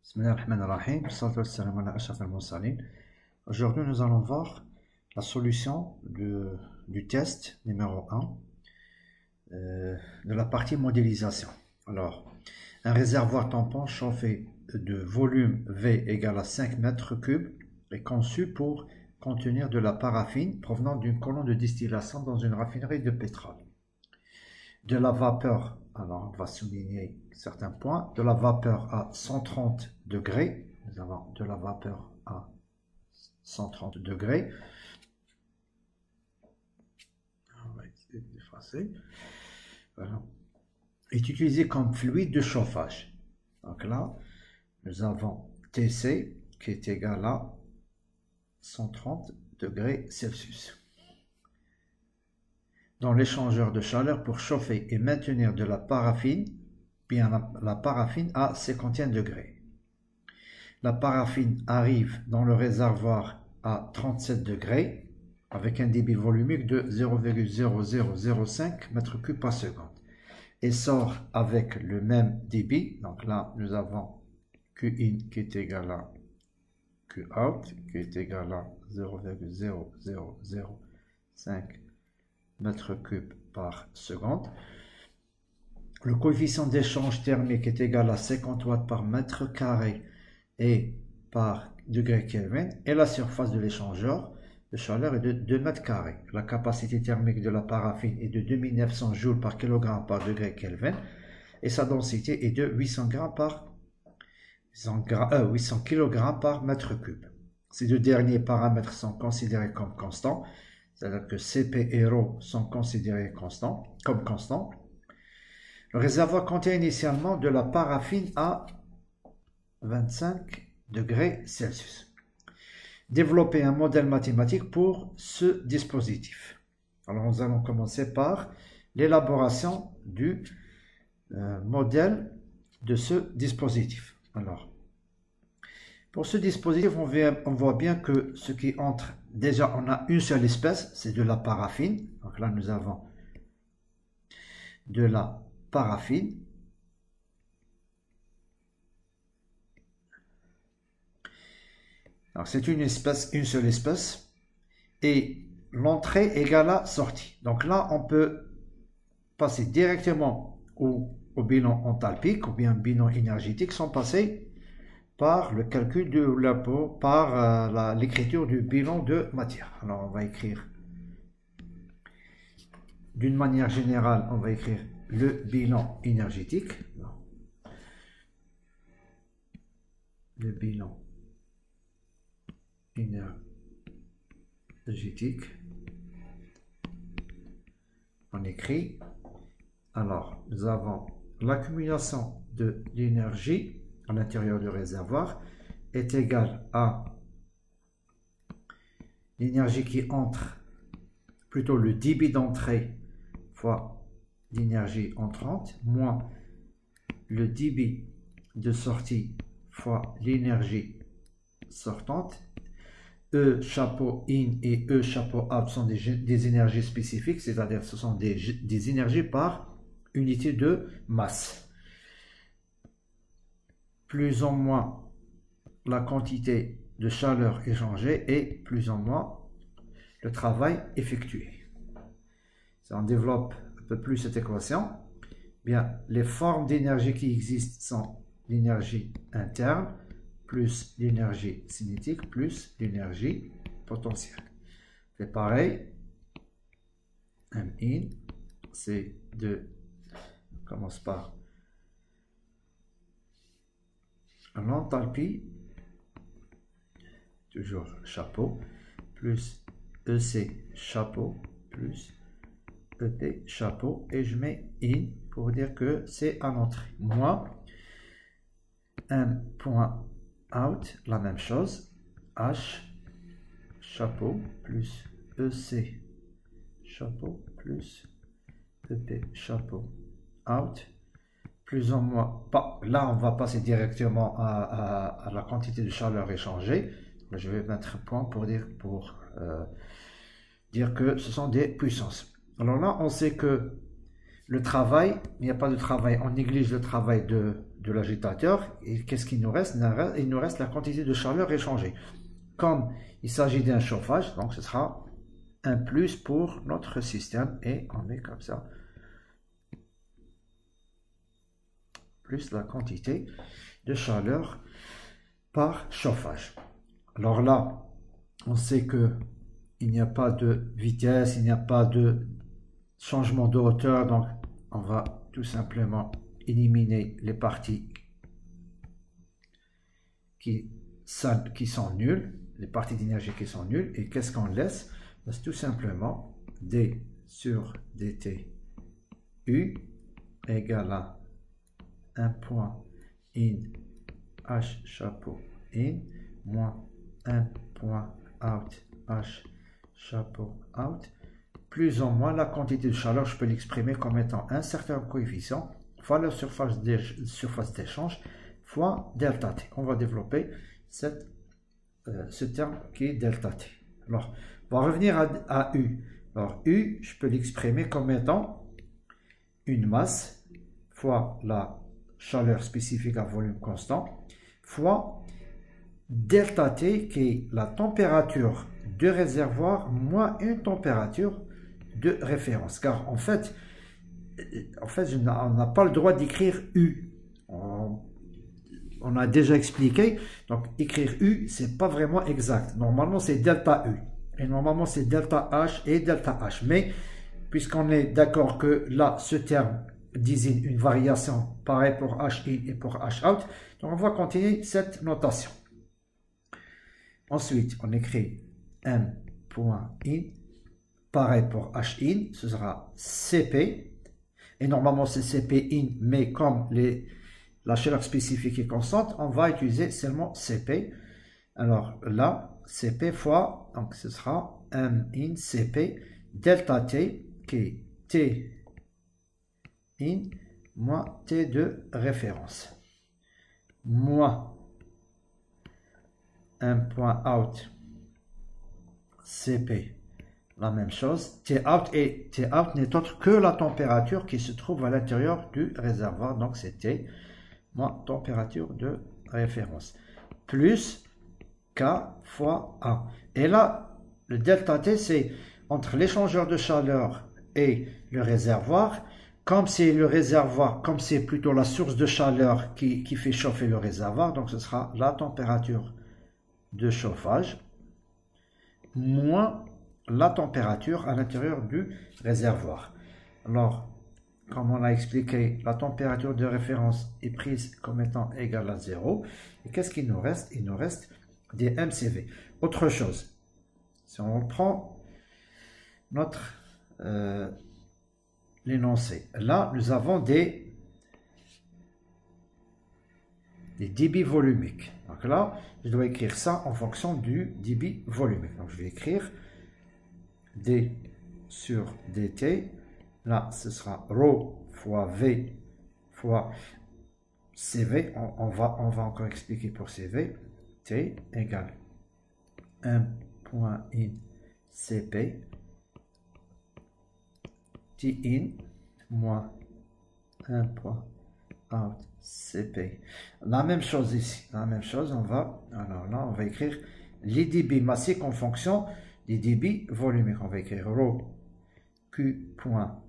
Bismillahirrahmanirrahim. Salam ala ashraf al-mursalin. Aujourd'hui, nous allons voir la solution du test numéro 1 de la partie modélisation. Alors, un réservoir tampon chauffé de volume V égale à 5 mètres cubes est conçu pour contenir de la paraffine provenant d'une colonne de distillation dans une raffinerie de pétrole. De la vapeur, alors on va souligner certains points, de la vapeur à 130 degrés, nous avons de la vapeur à 130 degrés, on va essayer d'effacer, voilà, est utilisé comme fluide de chauffage. Donc là, nous avons TC qui est égal à 130 degrés Celsius. Dans l'échangeur de chaleur pour chauffer et maintenir de la paraffine, bien la paraffine à 51 degrés. La paraffine arrive dans le réservoir à 37 degrés avec un débit volumique de 0,0005 m3 par seconde et sort avec le même débit. Donc là, nous avons Qin qui est égal à Qout qui est égal à 0,0005 m3 par seconde. Le coefficient d'échange thermique est égal à 50 watts par mètre carré et par degré Kelvin, et la surface de l'échangeur de chaleur est de 2 mètres carrés. La capacité thermique de la paraffine est de 2900 joules par kilogramme par degré Kelvin et sa densité est de 800 kg par mètre cube. Ces deux derniers paramètres sont considérés comme constants, c'est-à-dire que Cp et ρ sont considérés comme constants. Le réservoir contient initialement de la paraffine à 25 degrés Celsius. Développer un modèle mathématique pour ce dispositif. Alors nous allons commencer par l'élaboration du modèle de ce dispositif. Alors, pour ce dispositif, on voit bien que ce qui entre, déjà on a une seule espèce, c'est de la paraffine. Donc là nous avons de la paraffine. Alors c'est une seule espèce, et l'entrée égale à sortie. Donc là on peut passer directement au bilan enthalpique ou bien bilan énergétique sans passer par le calcul de l'écriture du bilan de matière. Alors on va écrire d'une manière générale, on va écrire le bilan énergétique. Le bilan énergétique. On écrit, alors nous avons l'accumulation de l'énergie à l'intérieur du réservoir est égale à l'énergie qui entre, plutôt le débit d'entrée fois l'énergie entrante, moins le débit de sortie fois l'énergie sortante. E chapeau in et E chapeau out sont des énergies spécifiques, c'est-à-dire ce sont des énergies par unité de masse. Plus ou moins la quantité de chaleur échangée et plus ou moins le travail effectué. Si on développe un peu plus cette équation, bien, les formes d'énergie qui existent sont l'énergie interne plus l'énergie cinétique plus l'énergie potentielle. C'est pareil, M in, C2 commence par l'enthalpie, toujours chapeau, plus EC chapeau, plus EP chapeau, et je mets in pour dire que c'est à l'entrée, moins M point out, la même chose, H chapeau, plus EC chapeau, plus EP chapeau, out, plus ou moins, là on va passer directement à la quantité de chaleur échangée. Je vais mettre point pour dire que ce sont des puissances. Alors là on sait que le travail, il n'y a pas de travail, on néglige le travail de l'agitateur. Et qu'est-ce qu'il nous reste? Il nous reste la quantité de chaleur échangée. Comme il s'agit d'un chauffage, donc ce sera un plus pour notre système. Et on met comme ça. Plus la quantité de chaleur par chauffage. Alors là, on sait que il n'y a pas de vitesse, il n'y a pas de changement de hauteur, donc on va tout simplement éliminer les parties qui sont nulles, les parties d'énergie qui sont nulles, et qu'est-ce qu'on laisse? C'est tout simplement d sur dt u égale à 1 point in h chapeau in moins 1 point out h chapeau out, plus ou moins la quantité de chaleur, je peux l'exprimer comme étant un certain coefficient fois la surface d'échange fois delta T. On va développer ce terme qui est delta T. Alors, on va revenir à U. Alors, U, je peux l'exprimer comme étant une masse fois la chaleur spécifique à volume constant fois delta T qui est la température de réservoir moins une température de référence. Car en fait on n'a pas le droit d'écrire U. On a déjà expliqué, donc écrire U, c'est pas vraiment exact. Normalement, c'est delta U. Et normalement, c'est delta H et delta H. Mais, puisqu'on est d'accord que là, ce terme désigne une variation pareille pour H in et pour H out, donc on va continuer cette notation. Ensuite, on écrit M.in, pareil pour H in, ce sera CP. Et normalement, c'est CP in, mais comme la chaleur spécifique est constante, on va utiliser seulement CP. Alors là, CP fois, donc ce sera M in CP delta T qui est T in moins T de référence. Moins 1 point out CP. La même chose, T out n'est autre que la température qui se trouve à l'intérieur du réservoir. Donc c'est T moins température de référence. Plus K fois A. Et là, le delta T, c'est entre l'échangeur de chaleur et le réservoir. Comme c'est le réservoir, comme c'est plutôt la source de chaleur qui fait chauffer le réservoir, donc ce sera la température de chauffage moins la température à l'intérieur du réservoir. Alors, comme on l'a expliqué, la température de référence est prise comme étant égale à 0. Et qu'est-ce qu'il nous reste? Il nous reste des MCV. Autre chose, si on prend notre l'énoncé, là, nous avons des débits volumiques. Donc là, je dois écrire ça en fonction du débit volumique. Donc, je vais écrire D sur dt, là ce sera ρ fois V fois CV, on va encore expliquer pour CV, T égale 1 point in CP, T in moins 1 point out CP. La même chose ici, la même chose, alors là on va écrire les débits massiques en fonction des débits volumiques. On va écrire ρ Q point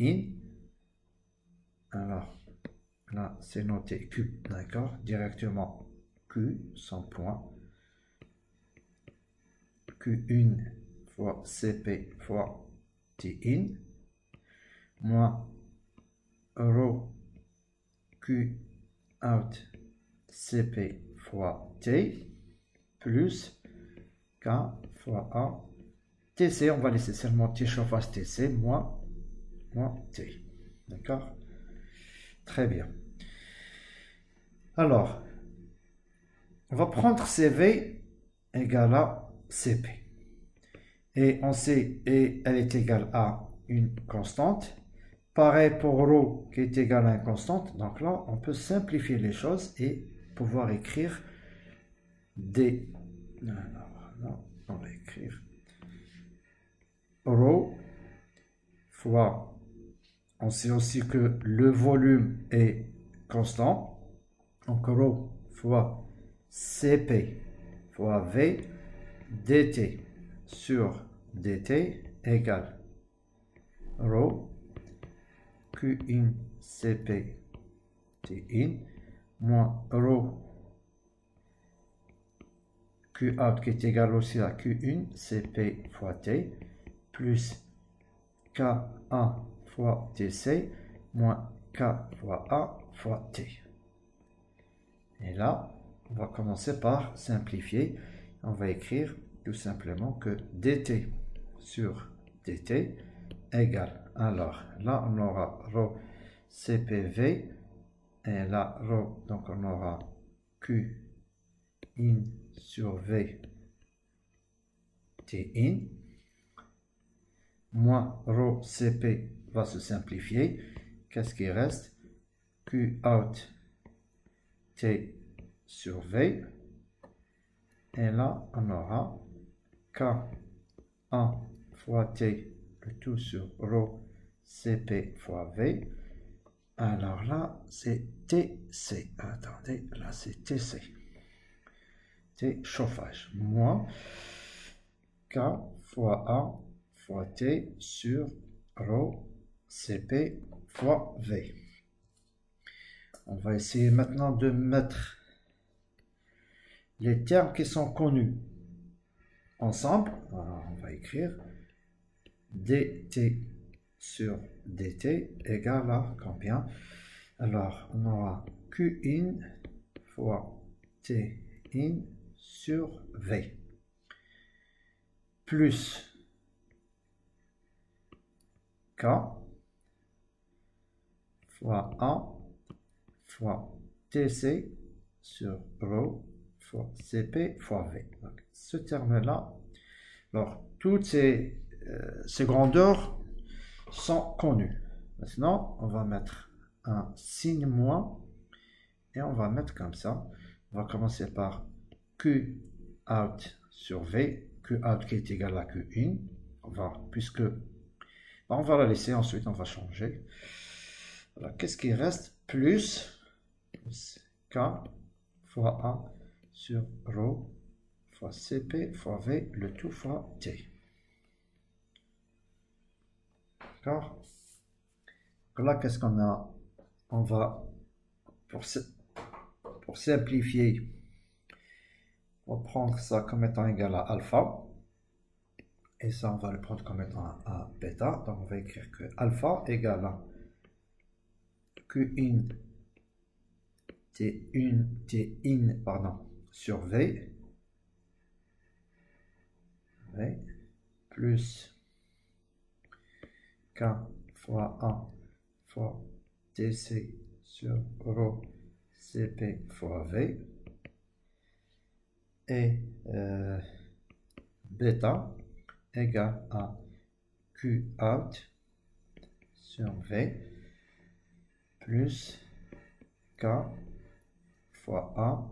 in. Alors là c'est noté Q, d'accord, directement Q sans point, Q1 fois CP fois T in moins ρ Q out CP fois T plus K fois A TC, on va laisser seulement T chauffage TC moins T. D'accord? Très bien. Alors, on va prendre CV égale à CP. Et on sait, et elle est égale à une constante. Pareil pour ρ qui est égal à une constante. Donc là, on peut simplifier les choses et pouvoir écrire D. Alors là, on va écrire ρ fois On sait aussi que le volume est constant. Donc ρ fois Cp fois V dt sur dt égale ρ Q1 Cp T1 moins ρ Qout qui est égal aussi à Q1 Cp fois T plus Ka fois Tc moins K fois A fois T. Et là, on va commencer par simplifier. On va écrire tout simplement que dt sur dt égale. Alors là, on aura ρ CPV et là, ρ, donc on aura Q in sur V T in moins ρ CP va se simplifier. Qu'est-ce qui reste? Q out T sur V. Et là, on aura K1 fois T, le tout sur ρ Cp fois V. Alors là, c'est TC. Attendez, là, c'est TC. T chauffage. Moins K fois A fois T sur ρ Cp fois V. On va essayer maintenant de mettre les termes qui sont connus ensemble. Alors, on va écrire dt sur dt égale à combien? Alors, on aura Q in fois T in sur V plus K fois A fois TC sur ρ fois Cp fois V. Donc, ce terme-là, alors toutes ces grandeurs sont connues. Maintenant, on va mettre un signe moins et on va mettre comme ça. On va commencer par Q out sur V, Q out qui est égal à Q in. Puisque on va la laisser, ensuite on va changer. Alors, qu'est-ce qui reste? Plus K fois A sur ρ fois Cp fois V, le tout fois T. D'accord? Donc là, qu'est-ce qu'on a? On va, pour simplifier, on va prendre ça comme étant égal à alpha. Et ça, on va le prendre comme étant à bêta. Donc, on va écrire que alpha égale à Q1 T1 pardon, sur V, plus K fois A fois TC sur ρ Cp fois V et bêta égale à Q out sur V plus K fois A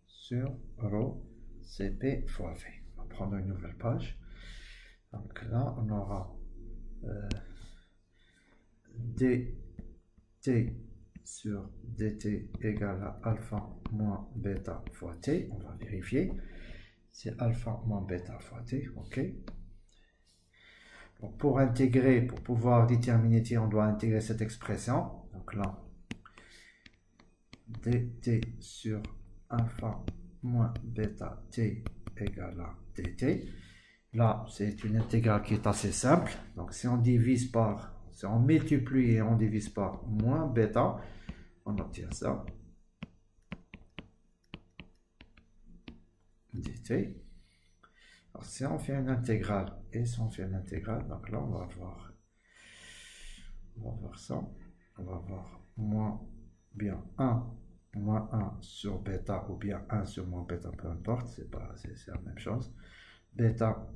sur ρ Cp fois V. On va prendre une nouvelle page. Donc là, on aura dt sur dt égale à alpha moins bêta fois t. On va vérifier. C'est alpha moins bêta fois t. OK. Donc pour pouvoir déterminer t, on doit intégrer cette expression. Donc là, dt sur alpha moins bêta t égale à dt. Là, c'est une intégrale qui est assez simple. Donc si on multiplie et on divise par moins bêta, on obtient ça. dt. Alors si on fait une intégrale et si on fait une intégrale, donc là on va voir ça. On va voir moins bien 1 moins 1 sur bêta ou bien 1 sur moins bêta, peu importe, c'est la même chose. Bêta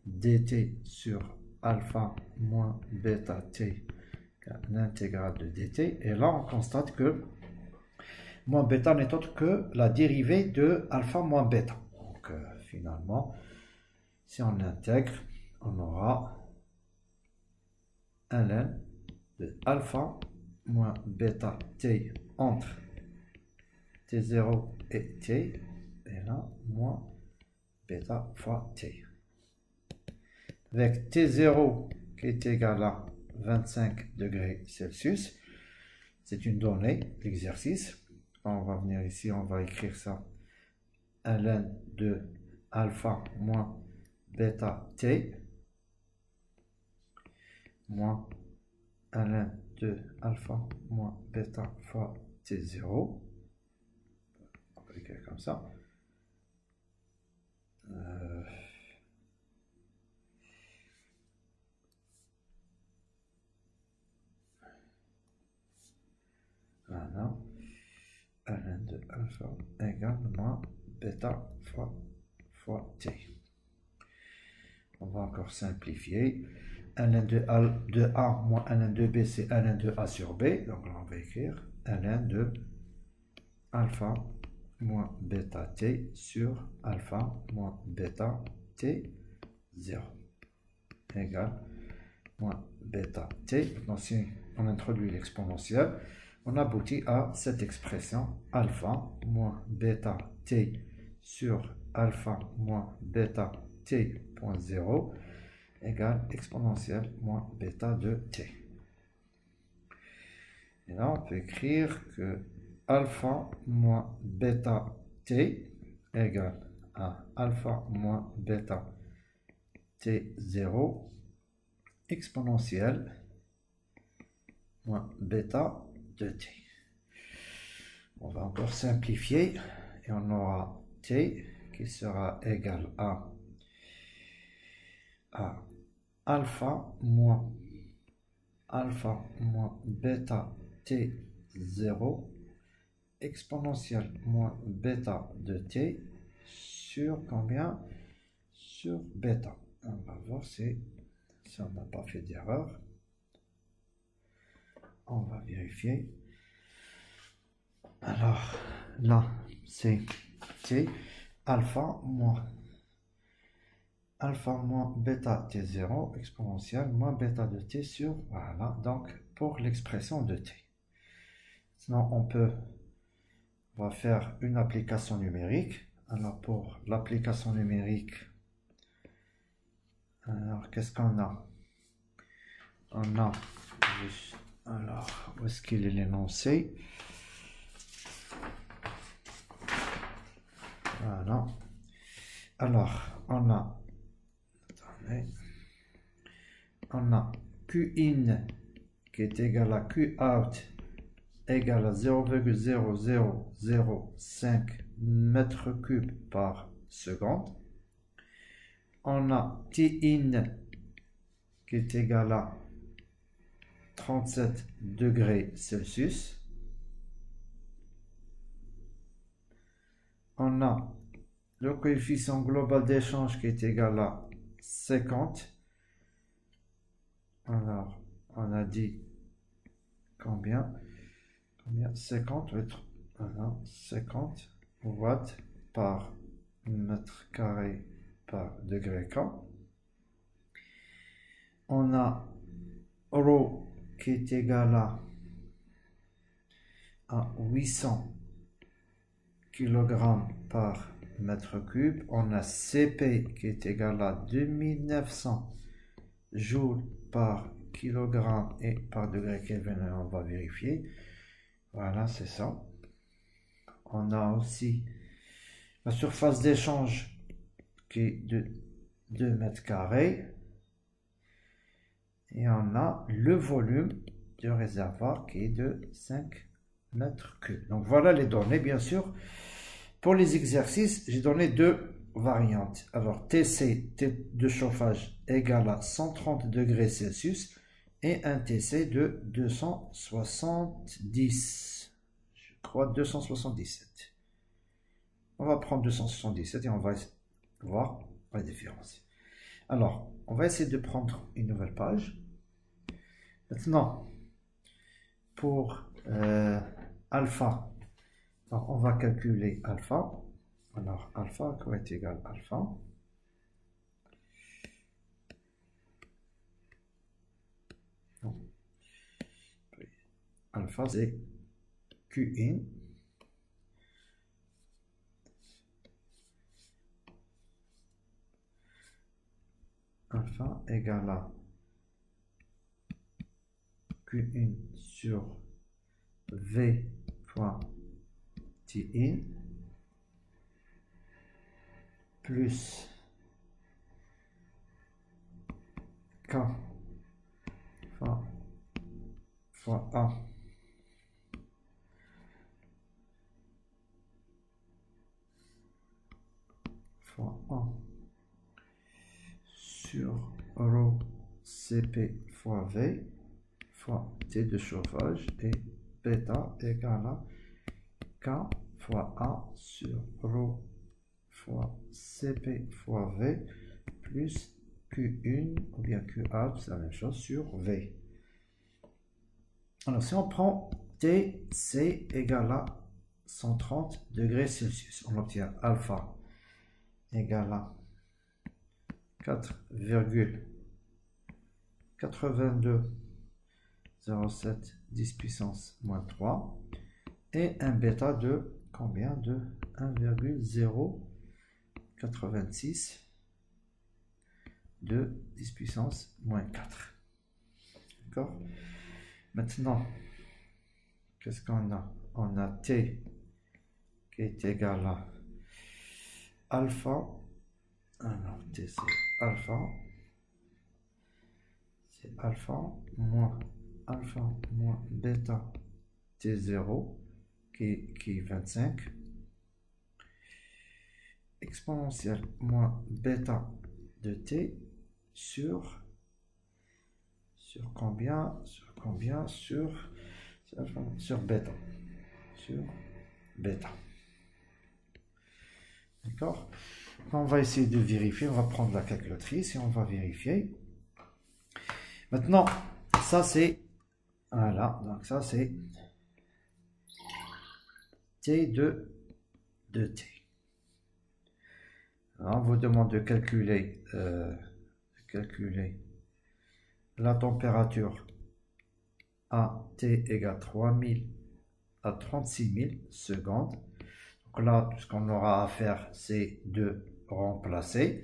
dt sur alpha moins bêta t, l'intégrale de dt. Et là, on constate que moins bêta n'est autre que la dérivée de alpha moins bêta. Donc, finalement, si on l'intègre, on aura ln de alpha moins bêta t entre t0 et t, et là, moins bêta fois t. Avec t0 qui est égal à 25 degrés Celsius, c'est une donnée, l'exercice. On va venir ici, on va écrire ça. ln de alpha moins bêta t moins ln de alpha moins bêta fois t0. On va écrire comme ça. Voilà. ln de alpha égale moins bêta fois t. On va encore simplifier. ln de A moins ln de B, c'est ln de A sur B. Donc là, on va écrire ln de alpha moins bêta t sur alpha moins bêta t 0 égale moins bêta t. Donc si on introduit l'exponentielle, on aboutit à cette expression alpha moins bêta t sur alpha moins bêta t point 0 égale exponentielle moins bêta de t. Et là, on peut écrire que alpha moins bêta t égale à alpha moins bêta t0 exponentielle moins bêta de t. On va encore simplifier et on aura t qui sera égal à alpha moins bêta t0 exponentielle moins bêta de t sur combien? Sur bêta. On va voir si on n'a pas fait d'erreur. On va vérifier. Alors là, c'est t alpha moins bêta t0 exponentielle moins bêta de t sur, voilà, donc pour l'expression de t. Sinon, on va faire une application numérique. Alors pour l'application numérique, alors qu'est-ce qu'on a? On a, alors où est-ce qu'il est l'énoncé? Voilà. Alors on a Qin qui est égal à Qout égale à 0,0005 mètres cubes par seconde. On a Tin qui est égal à 37 degrés Celsius. On a le coefficient global d'échange qui est égal à 50. Alors, on a dit combien? 50, voilà, 50 watts par mètre carré par degré K. On a ρ qui est égal à 800 kg par mètre cube. On a Cp qui est égal à 2900 joules par kilogramme et par degré Kelvin. On va vérifier. Voilà, c'est ça. On a aussi la surface d'échange qui est de 2 mètres carrés. Et on a le volume du réservoir qui est de 5 mètres cubes. Donc voilà les données, bien sûr. Pour les exercices, j'ai donné deux variantes. Alors TC, T de chauffage, égale à 130 degrés Celsius et un TC de 270. Je crois 277. On va prendre 277 et on va voir la différence. Alors, on va essayer de prendre une nouvelle page. Maintenant, pour alpha, alors on va calculer alpha. Alors, alpha qui est égal à alpha. alpha c'est Qin alpha égale à Qin sur V fois Tin plus K fois A fois A sur rho Cp fois V fois T de chauffage et bêta égale à K fois A sur rho fois Cp fois V plus Q1 ou bien QA, c'est la même chose, sur V. Alors si on prend TC égale à 130 degrés Celsius, on obtient alpha égale à 4,8207 10 puissance moins 3 et un bêta de combien? De 1,086 de 10 puissance moins 4. D'accord? Maintenant, qu'est-ce qu'on a? On a T qui est égal à alpha. Alors, T c'est alpha. C'est alpha moins bêta T0 qui est 25. Exponentielle moins bêta de T sur combien? Sur bêta. Sur bêta. D'accord? On va essayer de vérifier. On va prendre la calculatrice et on va vérifier. Maintenant, ça c'est... Voilà, donc ça c'est T de T. Alors, on vous demande de calculer la température à T égale 3000 à 36 000 secondes. Donc là, tout ce qu'on aura à faire, c'est de remplacer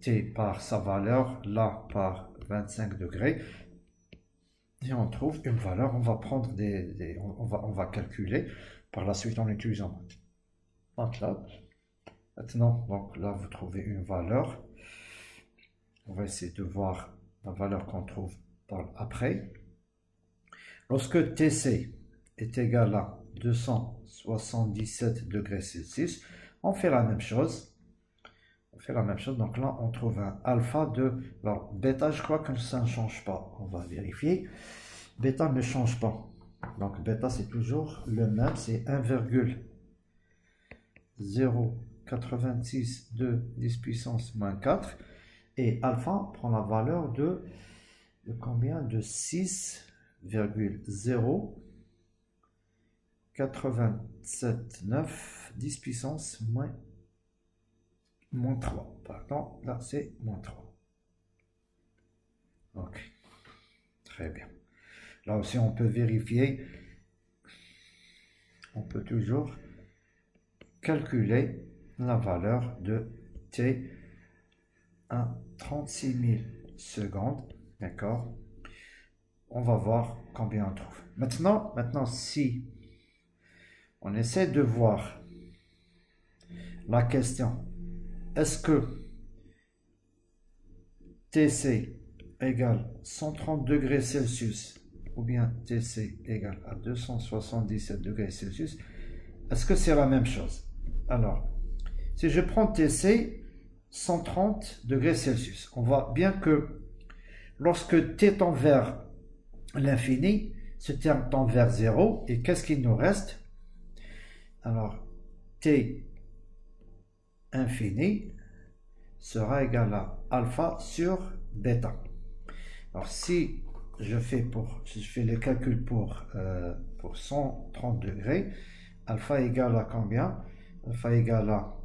T par sa valeur, là par 25 degrés. Et on trouve une valeur, on va prendre on va calculer par la suite en utilisant MATLAB. Maintenant, donc là, vous trouvez une valeur. On va essayer de voir la valeur qu'on trouve après. Lorsque TC est égal à 277 degrés Celsius, on fait la même chose. Donc là, on trouve un alpha de... Alors, bêta, je crois que ça ne change pas. On va vérifier. Bêta ne change pas. Donc, bêta, c'est toujours le même. C'est 1,086 de 10 puissance moins 4. Et alpha prend la valeur de combien? De 6,0879 10 puissance moins 3. Pardon, là c'est moins 3. Ok, très bien. Là aussi on peut vérifier, on peut toujours calculer la valeur de T à 36 000 secondes. D'accord? On va voir combien on trouve. Maintenant, si on essaie de voir la question, est-ce que TC égale 130 degrés Celsius ou bien TC égale à 277 degrés Celsius, est-ce que c'est la même chose? Alors, si je prends TC 130 degrés Celsius, on voit bien que lorsque T tend vers l'infini, ce terme tend vers 0, et qu'est-ce qu'il nous reste? Alors, T infini sera égal à alpha sur bêta. Alors, si je fais le calcul pour 130 degrés, alpha égale à combien? Alpha égale à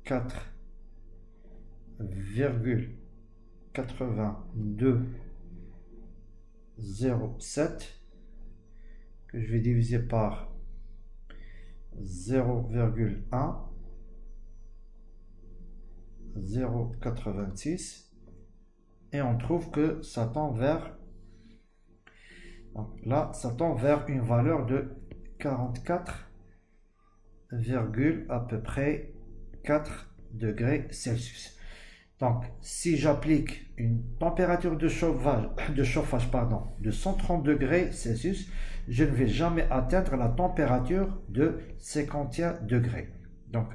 4,82 0,7 que je vais diviser par 0,1, 0,86 et on trouve que ça tend vers, donc là ça tend vers une valeur de 44, à peu près 4 degrés Celsius. Donc, si j'applique une température de chauffage, de 130 degrés Celsius, je ne vais jamais atteindre la température de 51 degrés. Donc,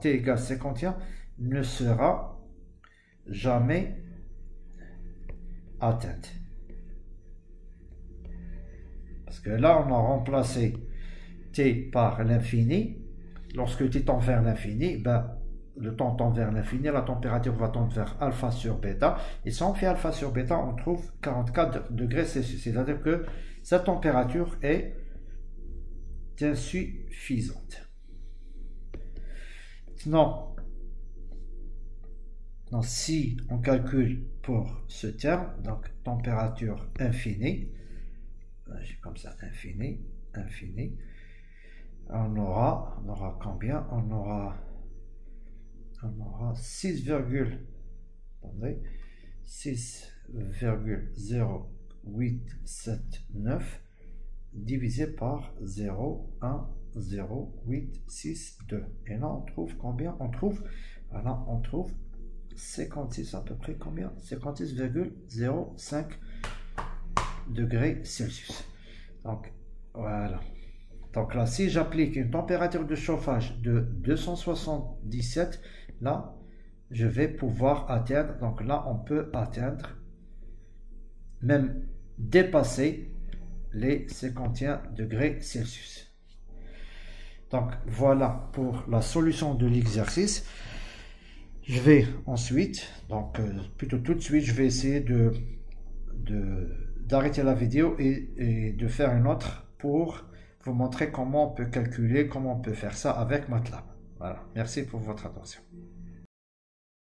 T égale 51 ne sera jamais atteinte. Parce que là, on a remplacé T par l'infini. Lorsque T tend vers l'infini, le temps tend vers l'infini, la température va tendre vers alpha sur bêta. Et si on fait alpha sur bêta, on trouve 44 degrés Celsius. C'est-à-dire que cette température est insuffisante. Maintenant, si on calcule pour ce terme, donc température infinie, j'ai comme ça, infini, on aura combien? On aura 6,0879 divisé par 0,10,862. Et là, on trouve combien? On trouve 56 à peu près, combien? 56,05 degrés Celsius. Donc, voilà. Donc là, si j'applique une température de chauffage de 277, là, je vais pouvoir atteindre, donc là, on peut atteindre, même dépasser les 51 degrés Celsius. Donc, voilà pour la solution de l'exercice. Je vais ensuite, donc plutôt tout de suite, je vais essayer d'arrêter la vidéo et de faire une autre pour vous montrer comment on peut calculer, comment on peut faire ça avec MATLAB. Voilà, merci pour votre attention.